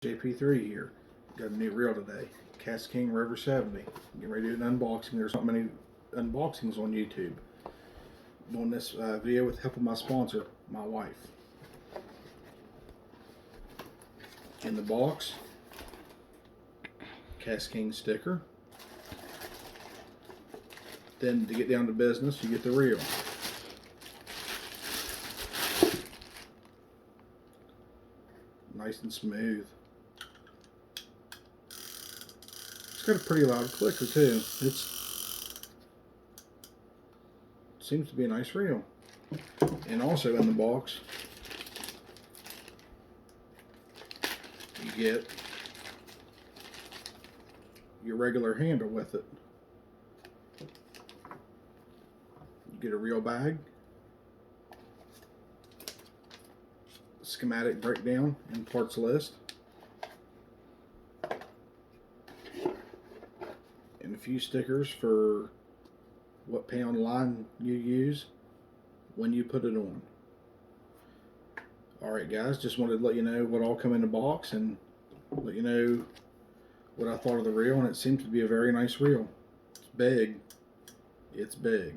JP3 here. Got a new reel today. Kastking Rover 70. Getting ready to do an unboxing. There's not many unboxings on YouTube. Doing this video with the help of my sponsor, my wife. In the box, Kastking sticker. Then to get down to business, you get the reel. Nice and smooth. It's got a pretty loud clicker too. Seems to be a nice reel. And also in the box, you get your regular handle with it. You get a reel bag, schematic breakdown and parts list, and a few stickers for what pound line you use when you put it on. Alright guys, just wanted to let you know what all come in the box and let you know what I thought of the reel, and it seems to be a very nice reel. It's big. It's big.